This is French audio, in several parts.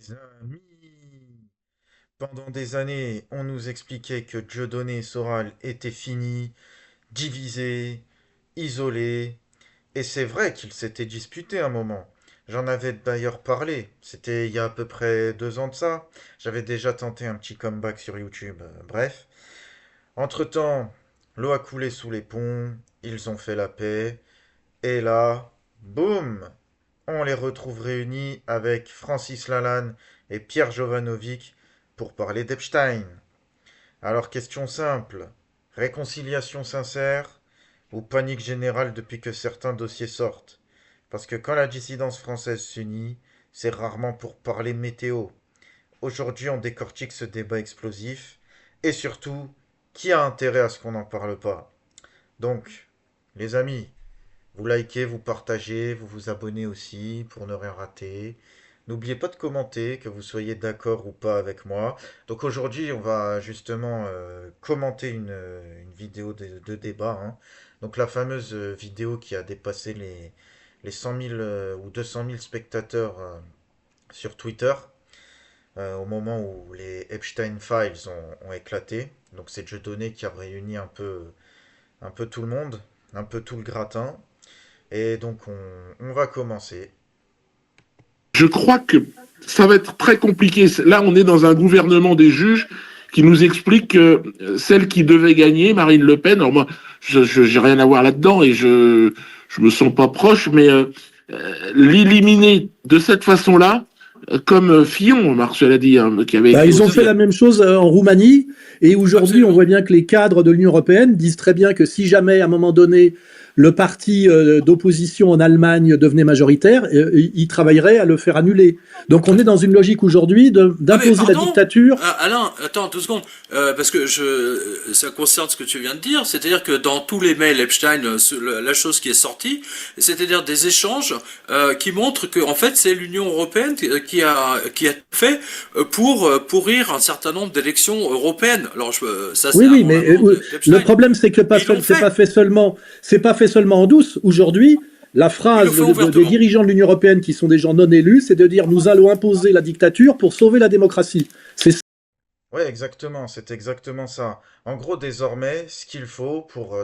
Les amis, pendant des années, on nous expliquait que Dieudonné et Soral étaient finis, divisés, isolés, et c'est vrai qu'ils s'étaient disputés un moment. J'en avais d'ailleurs parlé, c'était il y a à peu près 2 ans de ça. J'avais déjà tenté un petit comeback sur YouTube. Bref, entre-temps, l'eau a coulé sous les ponts, ils ont fait la paix, et là, boum, on les retrouve réunis avec Francis Lalanne et Pierre Jovanovic pour parler d'Epstein. Alors, question simple, réconciliation sincère ou panique générale depuis que certains dossiers sortent? Parce que quand la dissidence française s'unit, c'est rarement pour parler météo. Aujourd'hui, on décortique ce débat explosif. Et surtout, qui a intérêt à ce qu'on n'en parle pas? Donc, les amis, vous likez, vous partagez, vous vous abonnez aussi pour ne rien rater. N'oubliez pas de commenter, que vous soyez d'accord ou pas avec moi. Donc aujourd'hui, on va justement commenter une vidéo de débat, hein. Donc la fameuse vidéo qui a dépassé les 100 000 ou 200 000 spectateurs sur Twitter au moment où les Epstein Files ont éclaté. Donc c'est Dieudonné qui a réuni un peu tout le monde, un peu tout le gratin. Et donc on va commencer. Je crois que ça va être très compliqué. Là, on est dans un gouvernement des juges qui nous explique que celle qui devait gagner, Marine Le Pen, alors moi, je n'ai rien à voir là-dedans et je me sens pas proche, mais l'éliminer de cette façon-là, comme Fillon, Marcel a dit, hein, qui avait écrit Ils ont aussi. fait la même chose en Roumanie, et aujourd'hui on voit bien que les cadres de l'Union européenne disent très bien que si jamais à un moment donné le parti d'opposition en Allemagne devenait majoritaire, ils travailleraient à le faire annuler. Donc on est dans une logique aujourd'hui d'imposer la dictature. Alain, attends 2 secondes, parce que ça concerne ce que tu viens de dire, c'est-à-dire que dans tous les mails Epstein, la chose qui est sortie, c'est-à-dire des échanges qui montrent que en fait c'est l'Union européenne qui a fait pour pourrir un certain nombre d'élections européennes. Alors ça c'est Oui, oui, un mais moment le d'Epstein. problème c'est que Ils l'ont fait. c'est pas fait seulement en douce. Aujourd'hui, la Ils le phrase font des ouvertement. dirigeants de l'Union européenne qui sont des gens non élus, c'est de dire nous allons imposer la dictature pour sauver la démocratie. C'est Ouais, exactement, c'est exactement ça. En gros, désormais, ce qu'il faut pour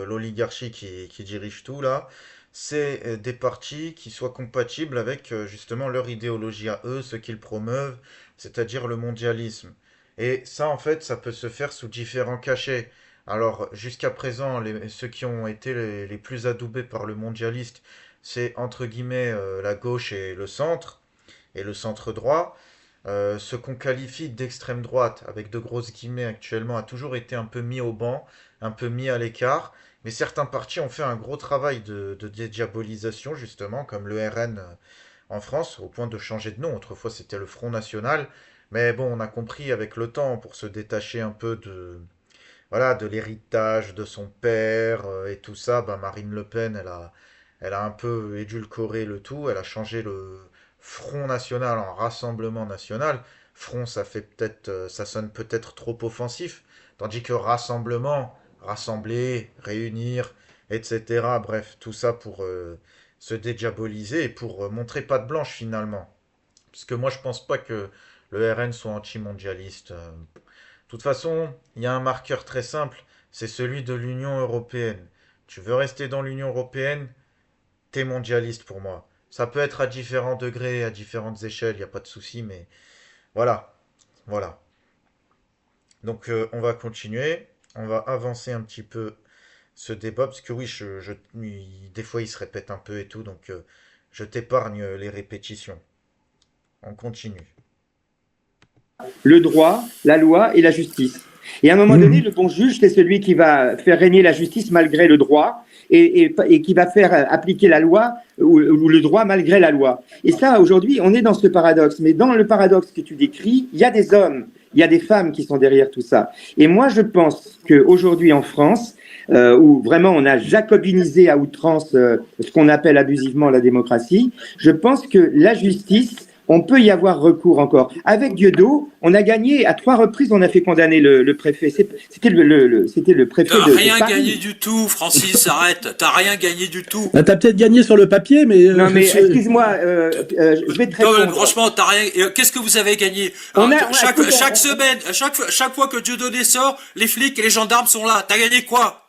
l'oligarchie qui dirige tout là, c'est des partis qui soient compatibles avec justement leur idéologie à eux, ce qu'ils promeuvent, c'est-à-dire le mondialisme. Et ça, en fait, ça peut se faire sous différents cachets. Alors, jusqu'à présent, ceux qui ont été les plus adoubés par le mondialiste, c'est entre guillemets la gauche et le centre droit. Ce qu'on qualifie d'extrême droite, avec de grosses guillemets actuellement, a toujours été un peu mis au banc, un peu mis à l'écart. Mais certains partis ont fait un gros travail de dédiabolisation, justement, comme le RN en France, au point de changer de nom. Autrefois, c'était le Front National. Mais bon, on a compris avec le temps, pour se détacher un peu voilà, de l'héritage de son père et tout ça, ben Marine Le Pen, elle a un peu édulcoré le tout. Elle a changé le Front National en Rassemblement National. Front, ça fait peut-être, ça sonne peut-être trop offensif, tandis que rassemblement, rassembler, réunir, etc. Bref, tout ça pour se dédiaboliser et pour montrer patte blanche finalement. Parce que moi, je pense pas que le RN soit anti-mondialiste. De toute façon, il y a un marqueur très simple, c'est celui de l'Union européenne. Tu veux rester dans l'Union européenne, t'es mondialiste pour moi. Ça peut être à différents degrés, à différentes échelles, il n'y a pas de souci, mais voilà, voilà. Donc on va continuer, on va avancer un petit peu ce débat, parce que oui, des fois il se répète un peu et tout, donc je t'épargne les répétitions. On continue. Le droit, la loi et la justice. Et à un moment donné, le bon juge, c'est celui qui va faire régner la justice malgré le droit et qui va faire appliquer la loi ou le droit malgré la loi. Et ça, aujourd'hui, on est dans ce paradoxe. Mais dans le paradoxe que tu décris, il y a des hommes, il y a des femmes qui sont derrière tout ça. Et moi, je pense qu'aujourd'hui en France, où vraiment on a jacobinisé à outrance ce qu'on appelle abusivement la démocratie, je pense que la justice on peut y avoir recours encore. Avec Dieudo, on a gagné, à 3 reprises, on a fait condamner le préfet. C'était le préfet T'as de rien Paris. gagné du tout, Francis, arrête. T'as rien gagné du tout. T'as peut-être gagné sur le papier, mais Non, mais excuse-moi, je vais te Non, mais répondre. franchement, t'as rien. Qu'est-ce que vous avez gagné? On Alors, a- chaque, écoute, chaque semaine, chaque fois que Dieudonné sort, les flics et les gendarmes sont là. T'as gagné quoi?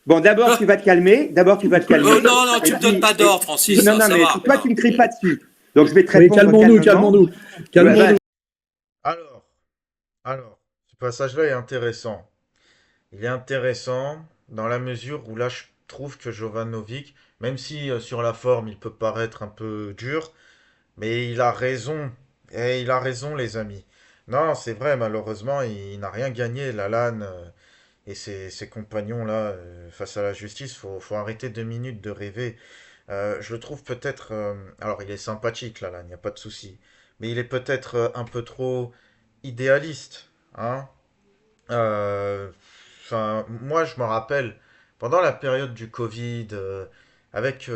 Bon, d'abord, tu vas te calmer. D'abord, tu vas te calmer. Non, non, tu Et me donnes puis- pas d'ordre, Francis. Non, non, ça mais va. toi, tu ne cries pas dessus. Donc, je vais te oui, répondre calmons-nous, calmement. calmons-nous. Calmons-nous. Alors, alors, ce passage-là est intéressant. Il est intéressant dans la mesure où là, je trouve que Jovanovic, même si sur la forme, il peut paraître un peu dur, mais il a raison. Et il a raison, les amis. Non, c'est vrai, malheureusement, il n'a rien gagné, Lalanne et ses compagnons-là, face à la justice. Faut arrêter 2 minutes de rêver. Je le trouve peut-être. Alors, il est sympathique, Lalanne, il n'y a pas de souci. Mais il est peut-être un peu trop idéaliste. Hein. Euh, Enfin, moi, je me rappelle, pendant la période du Covid, avec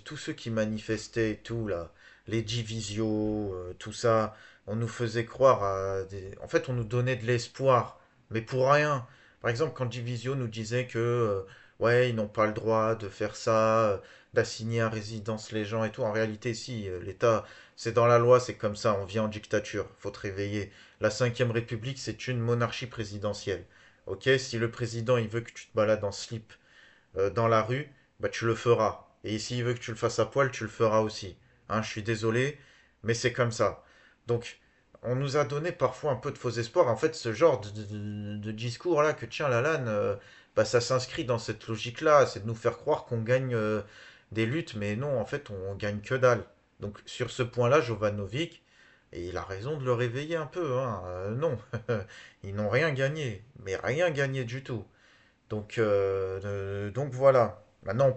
tous ceux qui manifestaient et tout, là, les Divisio, tout ça, on nous faisait croire à des... En fait, on nous donnait de l'espoir, mais pour rien. Par exemple, quand Divisio nous disait que, ouais, ils n'ont pas le droit de faire ça, d'assigner à résidence les gens et tout, en réalité, si, l'État, c'est dans la loi, c'est comme ça, on vit en dictature, faut te réveiller. La Cinquième République, c'est une monarchie présidentielle. Ok, si le président il veut que tu te balades en slip dans la rue, bah tu le feras. Et s'il veut que tu le fasses à poil, tu le feras aussi. Hein, je suis désolé, mais c'est comme ça. Donc, on nous a donné parfois un peu de faux espoirs. En fait, ce genre de discours-là que tient Lalanne, bah, ça s'inscrit dans cette logique-là. C'est de nous faire croire qu'on gagne des luttes, mais non, en fait, on gagne que dalle. Donc, sur ce point-là, Jovanovic, et il a raison de le réveiller un peu, hein. Non, ils n'ont rien gagné, mais rien gagné du tout. Donc voilà. Maintenant, on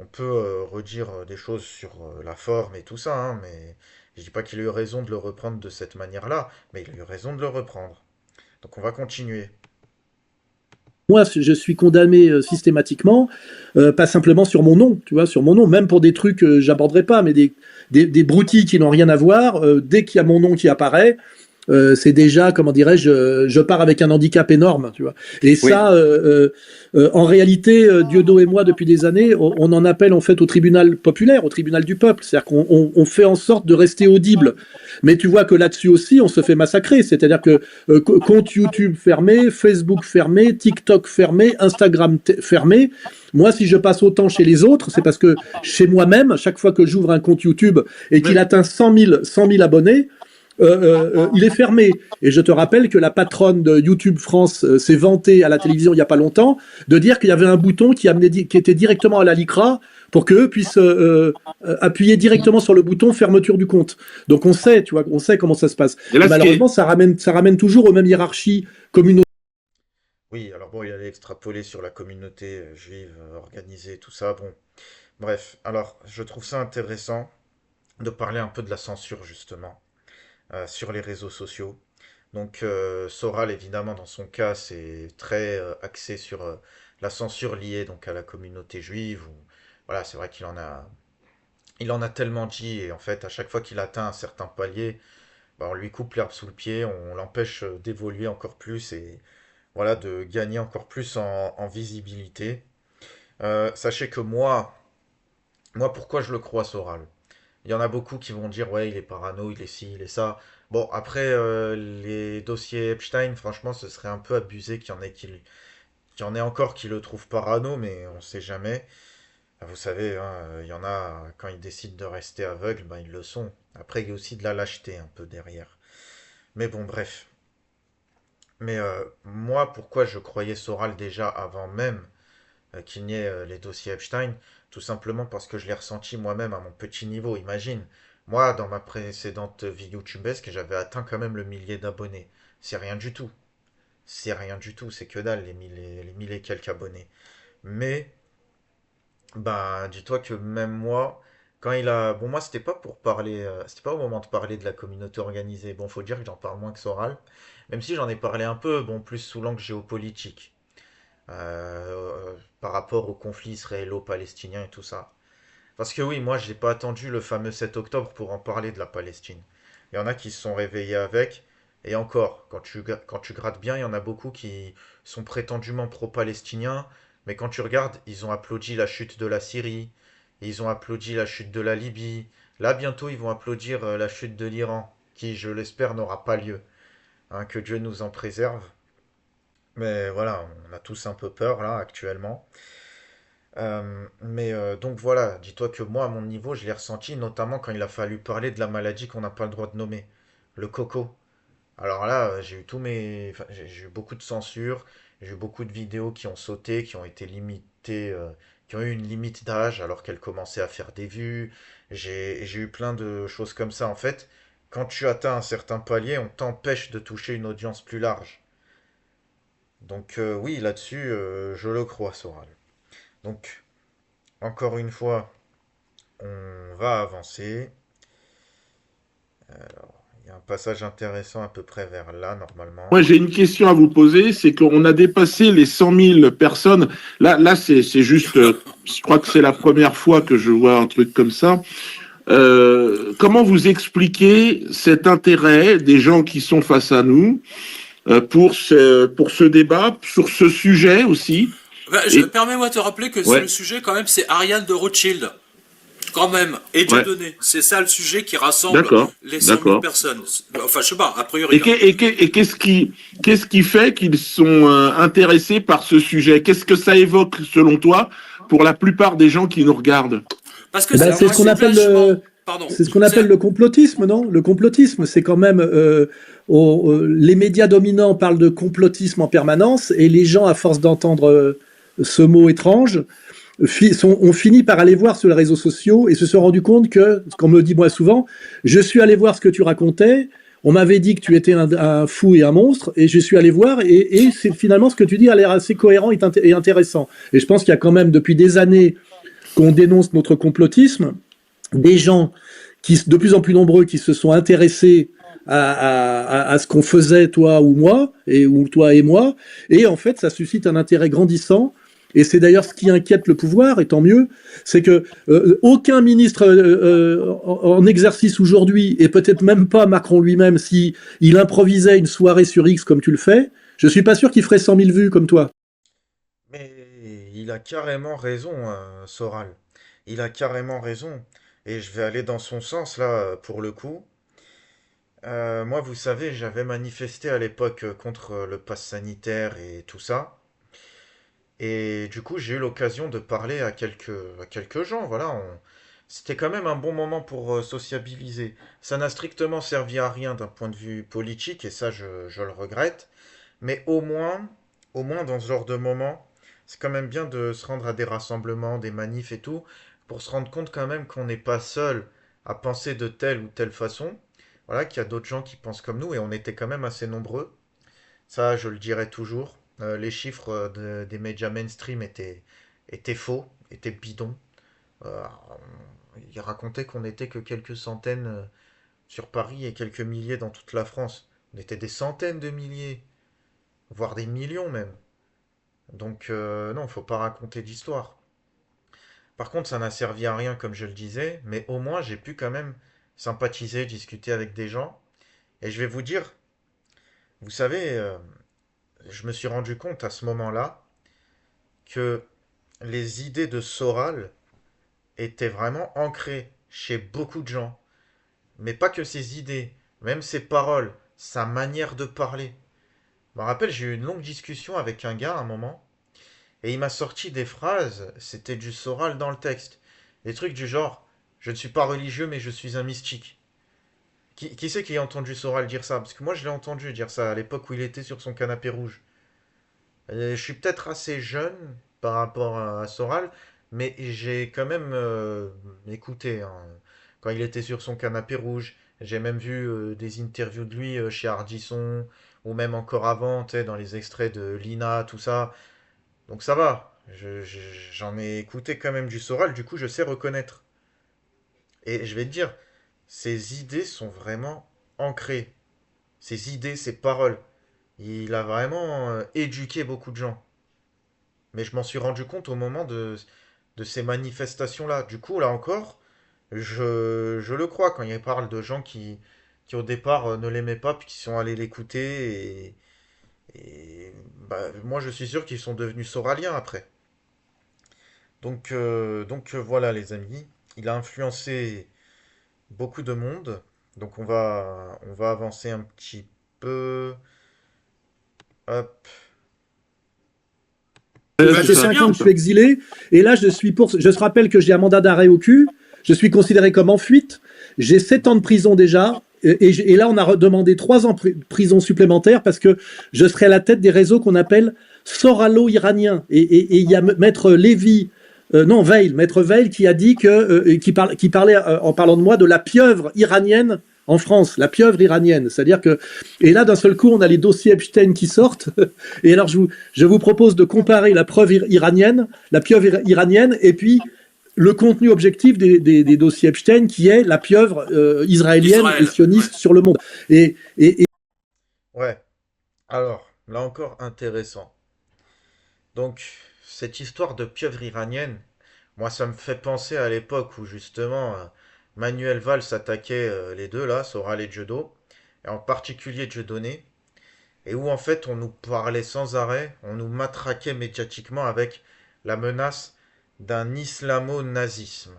peut redire des choses sur la forme et tout ça, hein, mais je dis pas qu'il a eu raison de le reprendre de cette manière-là, mais il a eu raison de le reprendre. Donc on va continuer. Moi, je suis condamné systématiquement, pas simplement sur mon nom, tu vois, sur mon nom, même pour des trucs que j'aborderai pas, mais des broutilles qui n'ont rien à voir. Dès qu'il y a mon nom qui apparaît, c'est déjà, comment dirais-je, je pars avec un handicap énorme, tu vois. Et Oui. ça, en réalité, Dieudo et moi, depuis des années, on en appelle en fait au tribunal populaire, au tribunal du peuple. C'est-à-dire qu'on on fait en sorte de rester audible. Mais tu vois que là-dessus aussi, on se fait massacrer. C'est-à-dire que compte YouTube fermé, Facebook fermé, TikTok fermé, Instagram fermé. Moi, si je passe autant chez les autres, c'est parce que chez moi-même, chaque fois que j'ouvre un compte YouTube et qu'il atteint 100 000 abonnés, il est fermé. Et je te rappelle que la patronne de YouTube France s'est vantée à la télévision il n'y a pas longtemps de dire qu'il y avait un bouton qui était directement à la LICRA pour qu'eux puissent appuyer directement sur le bouton fermeture du compte. Donc on sait, tu vois, on sait comment ça se passe. Et là, Malheureusement, ça ramène toujours aux mêmes hiérarchies communautaires. Oui, alors bon, il allait extrapoler sur la communauté juive organisée, tout ça. Bon, bref. Alors, je trouve ça intéressant de parler un peu de la censure, justement, sur les réseaux sociaux. Donc, Soral, évidemment, dans son cas, c'est très axé sur la censure liée donc à la communauté juive. Voilà, c'est vrai il en a tellement dit, et en fait, à chaque fois qu'il atteint un certain palier, bah, on lui coupe l'herbe sous le pied, on l'empêche d'évoluer encore plus et voilà, de gagner encore plus en visibilité. Sachez que moi, pourquoi je le crois, Soral? Il y en a beaucoup qui vont dire, ouais, il est parano, il est ci, il est ça. Bon, après, les dossiers Epstein, franchement, ce serait un peu abusé qu'il y en ait encore qui le trouvent parano, mais on sait jamais. Vous savez, hein, il y en a, quand ils décident de rester aveugles, ben, ils le sont. Après, il y a aussi de la lâcheté un peu derrière. Mais bon, bref. Mais moi, pourquoi je croyais Soral déjà avant même qu'il n'y ait les dossiers Epstein? Tout simplement parce que je l'ai ressenti moi-même à mon petit niveau. Imagine, moi, dans ma précédente vie YouTubesque, j'avais atteint quand même le millier d'abonnés. C'est rien du tout. C'est rien du tout. C'est que dalle, les mille et quelques abonnés. Mais, ben, dis-toi que même moi, quand il a... Bon, moi, c'était pas pour parler... c'était pas au moment de parler de la communauté organisée. Bon, faut dire que j'en parle moins que Soral. Même si j'en ai parlé un peu, bon, plus sous l'angle géopolitique. Par rapport au conflit israélo-palestinien et tout ça. Parce que oui, moi, j'ai pas attendu le fameux 7 octobre pour en parler de la Palestine. Il y en a qui se sont réveillés avec, et encore, quand tu grattes bien, il y en a beaucoup qui sont prétendument pro-palestiniens, mais quand tu regardes, ils ont applaudi la chute de la Syrie, ils ont applaudi la chute de la Libye. Là, bientôt, ils vont applaudir la chute de l'Iran, qui, je l'espère, n'aura pas lieu. Hein, que Dieu nous en préserve. Mais voilà, on a tous un peu peur là actuellement. Donc voilà, dis-toi que moi, à mon niveau, je l'ai ressenti, notamment quand il a fallu parler de la maladie qu'on n'a pas le droit de nommer, le coco. Alors là, j'ai eu enfin, j'ai eu beaucoup de censure, j'ai eu beaucoup de vidéos qui ont sauté, qui ont été limitées, qui ont eu une limite d'âge alors qu'elles commençaient à faire des vues. J'ai eu plein de choses comme ça. En fait, quand tu atteins un certain palier, on t'empêche de toucher une audience plus large. Donc oui, là-dessus, je le crois, Soral. Donc, encore une fois, on va avancer. Il y a un passage intéressant à peu près vers là, normalement. Moi, j'ai une question à vous poser, c'est qu'on a dépassé les 100 000 personnes. Là, c'est juste, je crois que c'est la première fois que je vois un truc comme ça. Comment vous expliquez cet intérêt des gens qui sont face à nous pour ce débat, sur ce sujet aussi? Bah, Et permets-moi de te rappeler que le ouais, sujet, quand même, c'est Ariane de Rothschild. Quand même, et ouais, Dieudonné. C'est ça le sujet qui rassemble d'accord, les 100 000 d'accord. personnes. Enfin, je sais pas, a priori. Hein. Et qu'est-ce qui fait qu'ils sont intéressés par ce sujet? Qu'est-ce que ça évoque, selon toi, pour la plupart des gens qui nous regardent? Parce que Eh ben, c'est Alors c'est du moi, ce qu'on c'est appelle ciblagement. Pardon. c'est ce qu'on C'est appelle le complotisme, non? Le complotisme, c'est quand même les médias dominants parlent de complotisme en permanence et les gens, à force d'entendre ce mot étrange, ont fini par aller voir sur les réseaux sociaux et se sont rendus compte que, ce qu'on me dit moi souvent, je suis allé voir ce que tu racontais. On m'avait dit que tu étais un fou et un monstre, et je suis allé voir, et c'est finalement ce que tu dis a l'air assez cohérent et intéressant. Et je pense qu'il y a quand même depuis des années qu'on dénonce notre complotisme, des gens de plus en plus nombreux qui se sont intéressés à ce qu'on faisait toi ou moi, ou toi et moi, et en fait ça suscite un intérêt grandissant. Et c'est d'ailleurs ce qui inquiète le pouvoir, et tant mieux, c'est que aucun ministre en exercice aujourd'hui, et peut-être même pas Macron lui-même, si il improvisait une soirée sur X comme tu le fais, je suis pas sûr qu'il ferait 100 000 vues comme toi. Mais il a carrément raison, Soral. Il a carrément raison. Et je vais aller dans son sens là, pour le coup. Moi, vous savez, j'avais manifesté à l'époque contre le pass sanitaire et tout ça. Et du coup, j'ai eu l'occasion de parler à quelques gens. Voilà, c'était quand même un bon moment pour sociabiliser. Ça n'a strictement servi à rien d'un point de vue politique, et ça, je le regrette. Mais au moins dans ce genre de moment, c'est quand même bien de se rendre à des rassemblements, des manifs et tout, pour se rendre compte quand même qu'on n'est pas seul à penser de telle ou telle façon. Voilà, qu'il y a d'autres gens qui pensent comme nous, et on était quand même assez nombreux. Ça, je le dirai toujours. Les chiffres des médias mainstream étaient faux, étaient bidons. Euh, ils racontaient qu'on n'était que quelques centaines sur Paris et quelques milliers dans toute la France. On était des centaines de milliers, voire des millions même. Donc non, faut pas raconter d'histoire. Par contre, ça n'a servi à rien, comme je le disais, mais au moins j'ai pu quand même sympathiser, discuter avec des gens. Et je vais vous dire, vous savez, je me suis rendu compte à ce moment-là que les idées de Soral étaient vraiment ancrées chez beaucoup de gens. Mais pas que ses idées, même ses paroles, sa manière de parler. Je me rappelle, j'ai eu une longue discussion avec un gars à un moment, et il m'a sorti des phrases, c'était du Soral dans le texte. Des trucs du genre, je ne suis pas religieux, mais je suis un mystique. Qui c'est qui a entendu Soral dire ça? Parce que moi, je l'ai entendu dire ça à l'époque où il était sur son canapé rouge. Je suis peut-être assez jeune par rapport à Soral, mais j'ai quand même écouté hein, quand il était sur son canapé rouge. J'ai même vu des interviews de lui chez Ardisson, ou même encore avant, tu sais, dans les extraits de Lina, tout ça. Donc ça va. J'en ai écouté quand même du Soral, du coup je sais reconnaître. Et je vais te dire, ses idées sont vraiment ancrées. Ses idées, ses paroles. Il a vraiment éduqué beaucoup de gens. Mais je m'en suis rendu compte au moment de ces manifestations-là. Du coup, là encore, je le crois quand il parle de gens qui au départ ne l'aimaient pas, puis qui sont allés l'écouter, et bah, moi je suis sûr qu'ils sont devenus soraliens après. Donc voilà les amis, il a influencé beaucoup de monde, donc on va avancer un petit peu. Hop. Ça Bah, fait je sais Ça. 5 ans bien. que je suis exilé, et là, je te rappelle que j'ai un mandat d'arrêt au cul, je suis considéré comme en fuite, j'ai 7 ans de prison déjà, et là, on a demandé 3 ans de prison supplémentaire parce que je serai à la tête des réseaux qu'on appelle soralo-iraniens. Et il y a Maître Lévy, non, Veil, Maître Veil, qui a dit qui parlait, en parlant de moi, de la pieuvre iranienne en France, la pieuvre iranienne. C'est-à-dire que, et là, d'un seul coup, on a les dossiers Epstein qui sortent. Et alors, je vous propose de comparer la preuve iranienne, la pieuvre iranienne, et puis le contenu objectif des dossiers Epstein, qui est la pieuvre israélienne et Israël, ouais. sioniste sur le monde. Et Ouais, alors, là encore intéressant. Donc, cette histoire de pieuvre iranienne, moi ça me fait penser à l'époque où justement Manuel Valls attaquait les deux là, Soral et Dieudonné, et en particulier Dieudonné, et où en fait on nous parlait sans arrêt, on nous matraquait médiatiquement avec la menace d'un islamo-nazisme.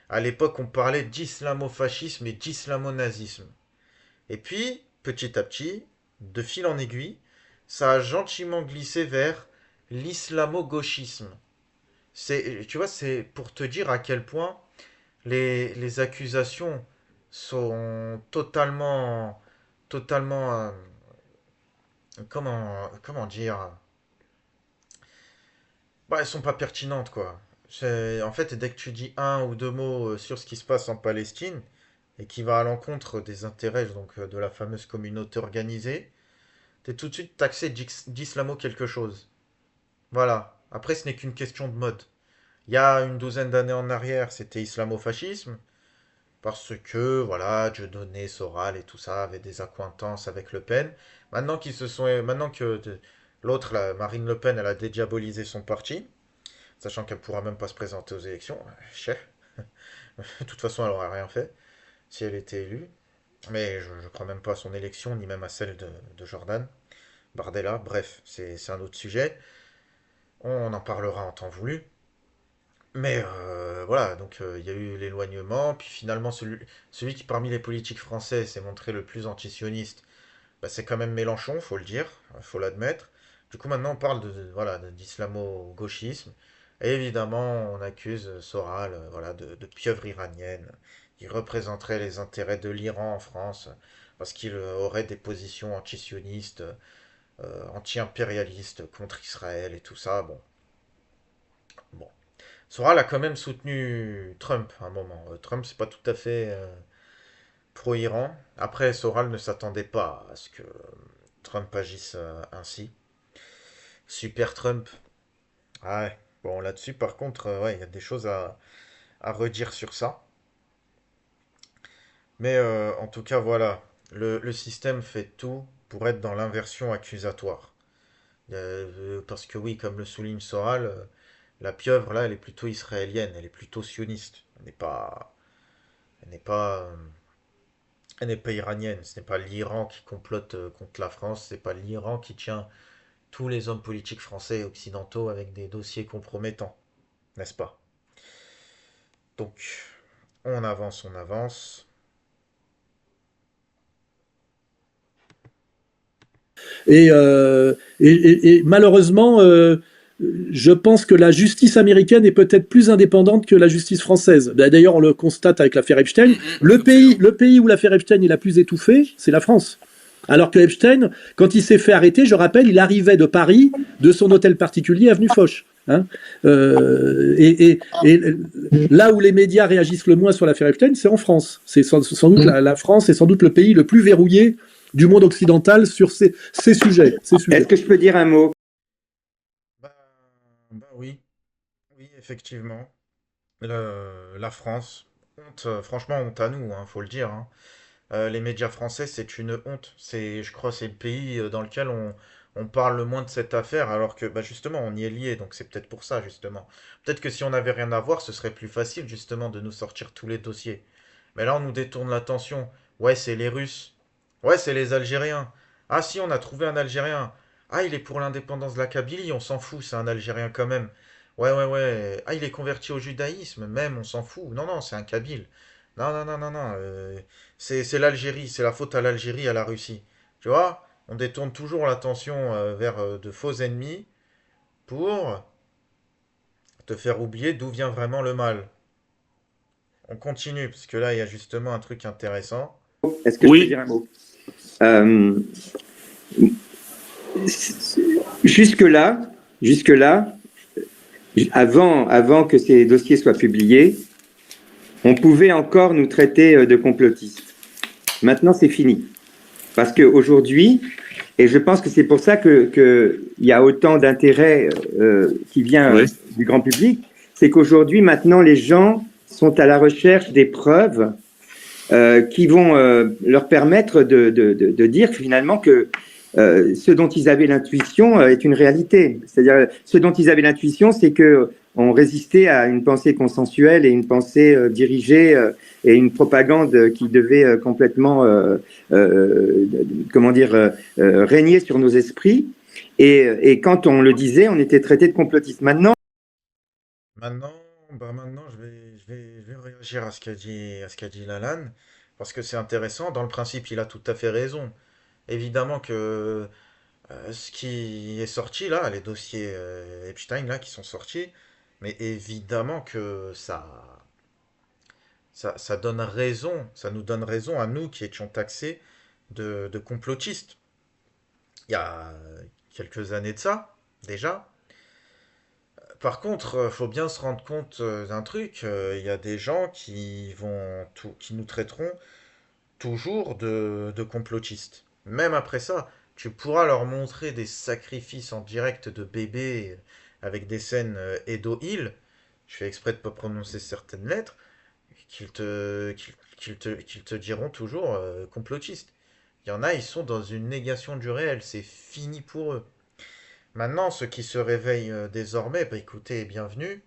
À l'époque on parlait d'islamo-fascisme et d'islamo-nazisme. Et puis, petit à petit, de fil en aiguille, ça a gentiment glissé vers l'islamo-gauchisme. Tu vois, c'est pour te dire à quel point les accusations sont totalement, comment dire, bah, elles sont pas pertinentes, quoi. En fait, dès que tu dis un ou deux mots sur ce qui se passe en Palestine, et qui va à l'encontre des intérêts donc, de la fameuse communauté organisée, t'es tout de suite taxé d'islamo quelque chose. Voilà. Après, ce n'est qu'une question de mode. Il y a une douzaine d'années en arrière, c'était islamo-fascisme, parce que, voilà, Dieudonné, Soral et tout ça avaient des accointances avec Le Pen. Maintenant que l'autre, Marine Le Pen, elle a dédiabolisé son parti, sachant qu'elle pourra même pas se présenter aux élections, chef. De toute façon, elle aurait rien fait si elle était élue. Mais je ne crois même pas à son élection, ni même à celle de Jordan Bardella. Bref, c'est un autre sujet. On en parlera en temps voulu. Mais voilà, donc il y a eu l'éloignement, puis finalement celui qui parmi les politiques français s'est montré le plus antisioniste, bah, c'est quand même Mélenchon, faut le dire, faut l'admettre. Du coup maintenant on parle voilà, d'islamo-gauchisme, et évidemment on accuse Soral voilà, de pieuvre iranienne, qui représenterait les intérêts de l'Iran en France, parce qu'il aurait des positions antisionistes, anti-impérialistes contre Israël et tout ça. Bon. Soral a quand même soutenu Trump à un moment. Trump, c'est pas tout à fait pro-Iran. Après, Soral ne s'attendait pas à ce que Trump agisse ainsi. Super Trump. Ah ouais. Bon, là-dessus, par contre, ouais, il y a des choses à redire sur ça. Mais en tout cas, voilà. Le système fait tout pour être dans l'inversion accusatoire. Parce que oui, comme le souligne Soral, la pieuvre, là, elle est plutôt israélienne, elle est plutôt sioniste. Elle n'est pas, elle n'est pas iranienne. Ce n'est pas l'Iran qui complote contre la France. C'est pas l'Iran qui tient tous les hommes politiques français et occidentaux avec des dossiers compromettants, n'est-ce pas? Donc, on avance, on avance. et malheureusement, je pense que la justice américaine est peut-être plus indépendante que la justice française. D'ailleurs, on le constate avec l'affaire Epstein. Absolument. Le pays où l'affaire Epstein est la plus étouffée, c'est la France. Alors que Epstein, quand il s'est fait arrêter, je rappelle, il arrivait de Paris, de son hôtel particulier, avenue Foch. Hein et là où les médias réagissent le moins sur l'affaire Epstein, c'est en France. C'est sans doute la France est sans doute le pays le plus verrouillé du monde occidental sur ces sujets. Est-ce que je peux dire un mot? Bah, bah oui, oui, effectivement. La France, honte, franchement, honte à nous, hein, faut le dire, hein. Les médias français, c'est une honte. Je crois, c'est le pays dans lequel on parle le moins de cette affaire, alors que bah, justement, on y est lié, donc c'est peut-être pour ça, justement. Peut-être que si on n'avait rien à voir, ce serait plus facile, justement, de nous sortir tous les dossiers. Mais là, on nous détourne l'attention. Ouais, c'est les Russes. Ouais, c'est les Algériens. Ah si, on a trouvé un Algérien. Ah, il est pour l'indépendance de la Kabylie, on s'en fout, c'est un Algérien quand même. Ouais, ouais, ouais. Ah, il est converti au judaïsme, même, on s'en fout. Non, non, c'est un Kabyle. Non, non, non, non, non. C'est l'Algérie, c'est la faute à l'Algérie, à la Russie. Tu vois? On détourne toujours l'attention vers de faux ennemis pour te faire oublier d'où vient vraiment le mal. On continue, parce que là, il y a justement un truc intéressant. Est-ce que je peux Oui, dire un mot? Euh, jusque-là, jusque-là, avant que ces dossiers soient publiés, on pouvait encore nous traiter de complotistes. Maintenant, c'est fini. Parce qu'aujourd'hui, et je pense que c'est pour ça qu'il y a autant d'intérêt qui vient oui. du grand public, c'est qu'aujourd'hui, maintenant, les gens sont à la recherche des preuves qui vont leur permettre de dire finalement que ce dont ils avaient l'intuition est une réalité. C'est-à-dire, ce dont ils avaient l'intuition, c'est que on résistait à une pensée consensuelle et une pensée dirigée et une propagande qui devait complètement, comment dire, régner sur nos esprits. Et quand on le disait, on était traité de complotiste. Maintenant, Maintenant, maintenant, je vais réagir à ce qu'a dit Lalanne, parce que c'est intéressant. Dans le principe, il a tout à fait raison. Évidemment que ce qui est sorti là, les dossiers Epstein là qui sont sortis, mais évidemment que ça donne raison, ça nous donne raison à nous qui étions taxés de complotistes. Il y a quelques années de ça, déjà. Par contre, faut bien se rendre compte d'un truc. Il y a des gens qui nous traiteront toujours de complotistes. Même après ça, tu pourras leur montrer des sacrifices en direct de bébés avec des scènes Edo Hill. Je fais exprès de pas prononcer certaines lettres, qu'ils te diront toujours complotistes. Il y en a, ils sont dans une négation du réel. C'est fini pour eux. Maintenant, ceux qui se réveillent désormais, bah écoutez, bienvenue.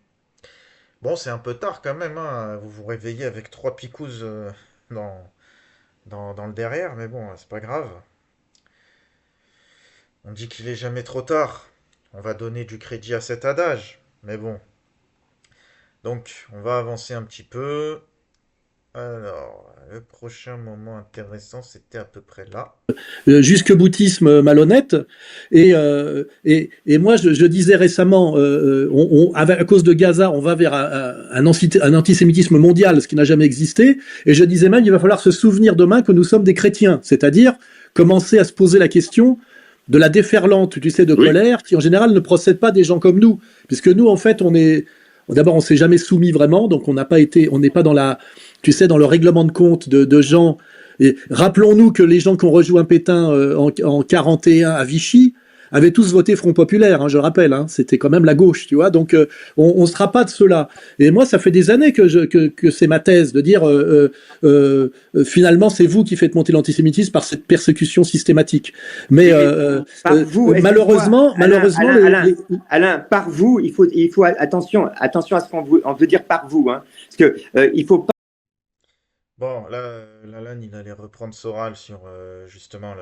Bon, c'est un peu tard quand même, hein. Vous vous réveillez avec trois picouzes dans, dans le derrière, mais bon, c'est pas grave. On dit qu'il est jamais trop tard. On va donner du crédit à cet adage. Mais bon. Donc, on va avancer un petit peu. Alors, le prochain moment intéressant, c'était à peu près là. Jusque boutisme malhonnête. Et moi, je disais récemment, à cause de Gaza, on va vers un antisémitisme mondial, ce qui n'a jamais existé. Et je disais même, il va falloir se souvenir demain que nous sommes des chrétiens, c'est-à-dire commencer à se poser la question de la déferlante, tu sais, de Oui. colère, qui en général ne procède pas des gens comme nous, puisque nous, en fait, d'abord, on s'est jamais soumis vraiment, donc on n'est pas dans tu sais, dans le règlement de compte de gens. Et rappelons-nous que les gens qui ont rejoint Pétain en 41 à Vichy avaient tous voté Front Populaire, hein, je le rappelle, hein, c'était quand même la gauche, tu vois, donc on ne sera pas de ceux-là. Et moi, ça fait des années que c'est ma thèse, de dire finalement, c'est vous qui faites monter l'antisémitisme par cette persécution systématique. Mais par vous, malheureusement, Alain, par vous, il faut attention à ce on veut dire par vous, hein, parce que il faut pas. Bon, là, Lalanne, il allait reprendre Soral sur justement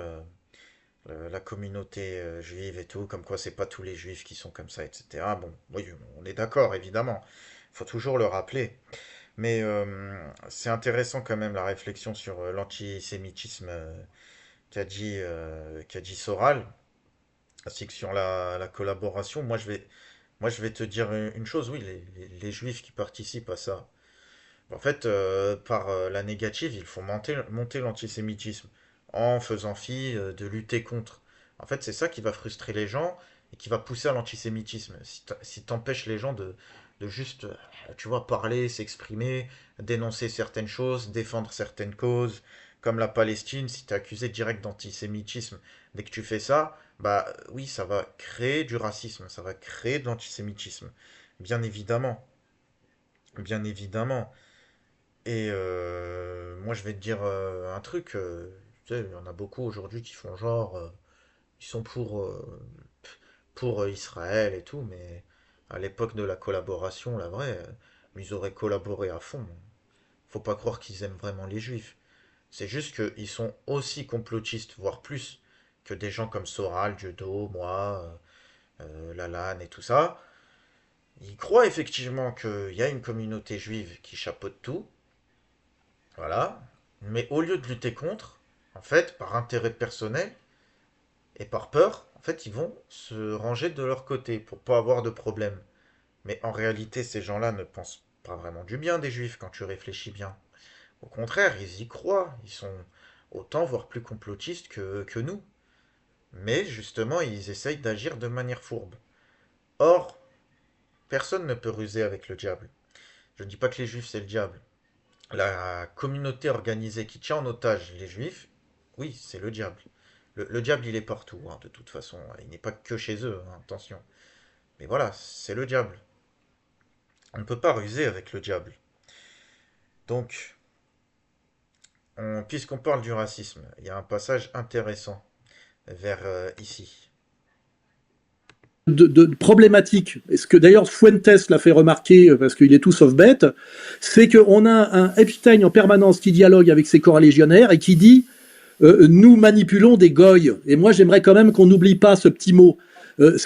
la communauté juive et tout, comme quoi c'est pas tous les juifs qui sont comme ça, etc. Bon, oui, on est d'accord, évidemment. Il faut toujours le rappeler. Mais c'est intéressant quand même la réflexion sur l'antisémitisme qu'a dit Soral, ainsi que sur la collaboration. Moi, je vais te dire une chose, oui, les juifs qui participent à ça, en fait, par la négative, ils font monter l'antisémitisme en faisant fi de lutter contre. En fait, c'est ça qui va frustrer les gens et qui va pousser à l'antisémitisme. Si t'empêches les gens de juste, tu vois, parler, s'exprimer, dénoncer certaines choses, défendre certaines causes, comme la Palestine, si t'es accusé direct d'antisémitisme, dès que tu fais ça, bah oui, ça va créer du racisme, ça va créer de l'antisémitisme. Bien évidemment. Bien évidemment. Et moi, je vais te dire un truc. Tu sais, il y en a beaucoup aujourd'hui qui font genre. Ils sont pour Israël et tout, mais à l'époque de la collaboration, la vraie, ils auraient collaboré à fond. Faut pas croire qu'ils aiment vraiment les juifs. C'est juste qu'ils sont aussi complotistes, voire plus, que des gens comme Soral, Dieudo, moi, Lalanne et tout ça. Ils croient effectivement qu'il y a une communauté juive qui chapeaute tout, voilà, mais au lieu de lutter contre, en fait, par intérêt personnel et par peur, en fait, ils vont se ranger de leur côté pour pas avoir de problème. Mais en réalité, ces gens-là ne pensent pas vraiment du bien des juifs quand tu réfléchis bien. Au contraire, ils y croient, ils sont autant, voire plus complotistes que nous. Mais justement, ils essayent d'agir de manière fourbe. Or, personne ne peut ruser avec le diable. Je ne dis pas que les juifs c'est le diable. La communauté organisée qui tient en otage les juifs, oui, c'est le diable. Le diable, il est partout, hein, de toute façon. Il n'est pas que chez eux, hein, attention. Mais voilà, c'est le diable. On ne peut pas ruser avec le diable. Donc, puisqu'on parle du racisme, il y a un passage intéressant vers ici. De problématique, et ce que d'ailleurs Fuentes l'a fait remarquer parce qu'il est tout sauf bête, c'est qu'on a un Epstein en permanence qui dialogue avec ses coreligionnaires et qui dit nous manipulons des goyes. Et moi j'aimerais quand même qu'on n'oublie pas ce petit mot.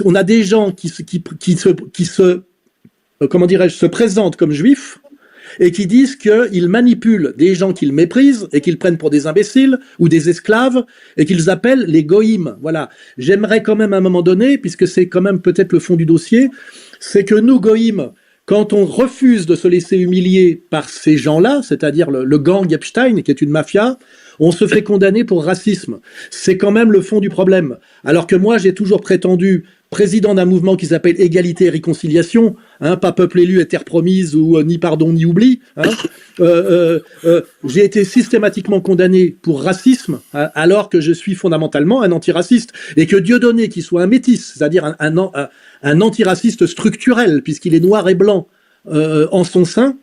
On a des gens qui se comment dirais-je, se présentent comme juifs et qui disent qu'ils manipulent des gens qu'ils méprisent et qu'ils prennent pour des imbéciles ou des esclaves et qu'ils appellent les goïms. Voilà. J'aimerais quand même à un moment donné, puisque c'est quand même peut-être le fond du dossier, c'est que nous, goïms, quand on refuse de se laisser humilier par ces gens-là, c'est-à-dire le gang Epstein, qui est une mafia, on se fait condamner pour racisme. C'est quand même le fond du problème. Alors que moi, j'ai toujours prétendu président d'un mouvement qui s'appelle Égalité et Réconciliation, hein, pas peuple élu et terre promise ou ni pardon ni oubli. Hein, j'ai été systématiquement condamné pour racisme, hein, alors que je suis fondamentalement un antiraciste et que Dieudonné, qui soit un métis, c'est-à-dire un antiraciste structurel, puisqu'il est noir et blanc en son sein,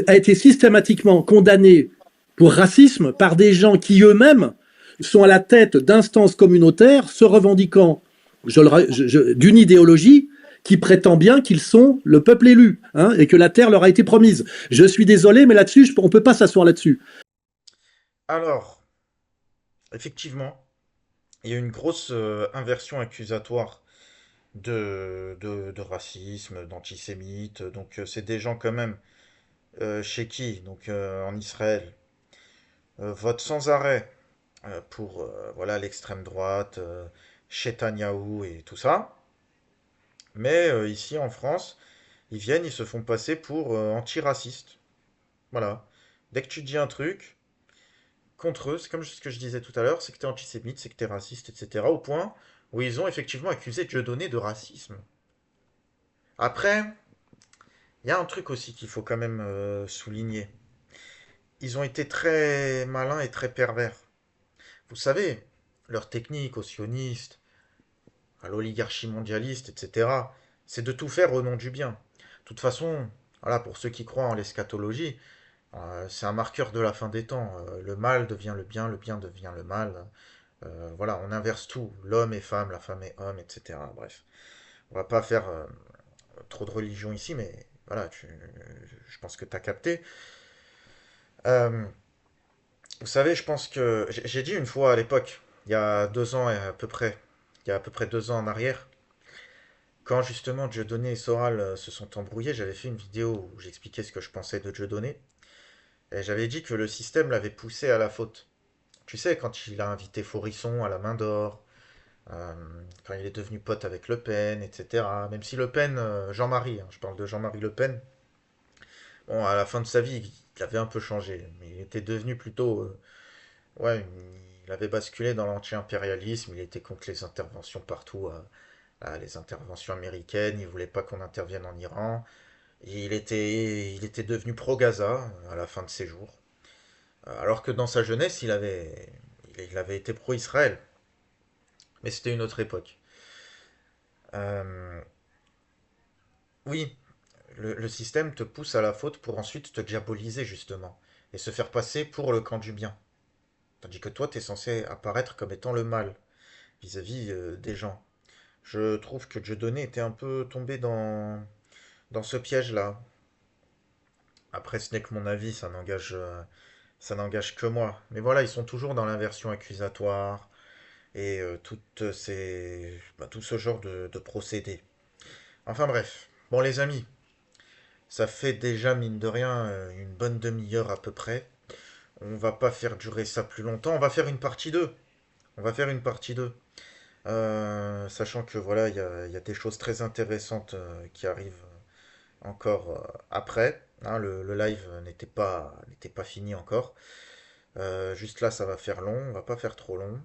a été systématiquement condamné pour racisme par des gens qui eux-mêmes sont à la tête d'instances communautaires se revendiquant d'une idéologie qui prétend bien qu'ils sont le peuple élu, hein, et que la terre leur a été promise. Je suis désolé, mais là-dessus, on ne peut pas s'asseoir là-dessus. Alors, effectivement, il y a une grosse inversion accusatoire de racisme, d'antisémite. Donc, c'est des gens quand même chez qui, donc en Israël, votent sans arrêt pour voilà l'extrême droite, Netanyahou et tout ça. Mais ici en France, ils viennent, ils se font passer pour antiracistes. Voilà. Dès que tu dis un truc contre eux, c'est comme ce que je disais tout à l'heure, c'est que t'es antisémite, c'est que t'es raciste, etc. Au point où ils ont effectivement accusé Dieudonné de racisme. Après, il y a un truc aussi qu'il faut quand même souligner. Ils ont été très malins et très pervers. Vous savez, leur technique aux sionistes, à l'oligarchie mondialiste, etc., c'est de tout faire au nom du bien. De toute façon, voilà, pour ceux qui croient en l'eschatologie, c'est un marqueur de la fin des temps. Le mal devient le bien devient le mal. Voilà, on inverse tout. L'homme est femme, la femme est homme, etc. Bref, on va pas faire trop de religion ici, mais voilà, je pense que tu as capté. Euh, Vous savez, je pense que j'ai dit une fois à l'époque, il y a 2 ans à peu près, il y a à peu près 2 ans en arrière, quand justement Dieudonné et Soral se sont embrouillés, j'avais fait une vidéo où j'expliquais ce que je pensais de Dieudonné, et j'avais dit que le système l'avait poussé à la faute. Tu sais, quand il a invité Forisson à la main d'or, euh, quand il est devenu pote avec Le Pen, etc. Même si Le Pen, Jean-Marie, hein, je parle de Jean-Marie Le Pen, bon, à la fin de sa vie, il avait un peu changé, mais il était devenu plutôt ouais, il avait basculé dans l'anti-impérialisme, il était contre les interventions partout, les interventions américaines, il voulait pas qu'on intervienne en Iran. Et il était devenu pro-Gaza à la fin de ses jours. Alors que dans sa jeunesse, il avait été pro-Israël. Mais c'était une autre époque. Euh, oui, le système te pousse à la faute pour ensuite te diaboliser, justement, et se faire passer pour le camp du bien. Tandis que toi, tu es censé apparaître comme étant le mal. vis-à-vis des gens. Je trouve que Dieudonné était un peu tombé dans ce piège-là. Après, ce n'est que mon avis, ça n'engage que moi. Mais voilà, ils sont toujours dans l'inversion accusatoire et tout ce genre de procédés. Enfin bref. Bon les amis, ça fait déjà mine de rien une bonne demi-heure à peu près. On va pas faire durer ça plus longtemps. On va faire une partie 2. On va faire une partie 2. Sachant que voilà, il y a des choses très intéressantes qui arrivent encore après. Hein, le live n'était pas fini encore. Juste là, ça va faire long. On va pas faire trop long.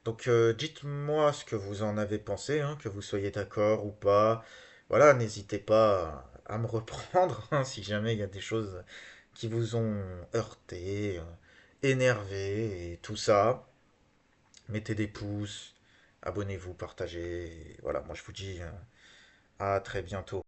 Donc dites-moi ce que vous en avez pensé, hein, que vous soyez d'accord ou pas. Voilà, n'hésitez pas à me reprendre hein, si jamais il y a des choses qui vous ont heurté, énervé et tout ça. Mettez des pouces, abonnez-vous, partagez. Et voilà, moi je vous dis à très bientôt.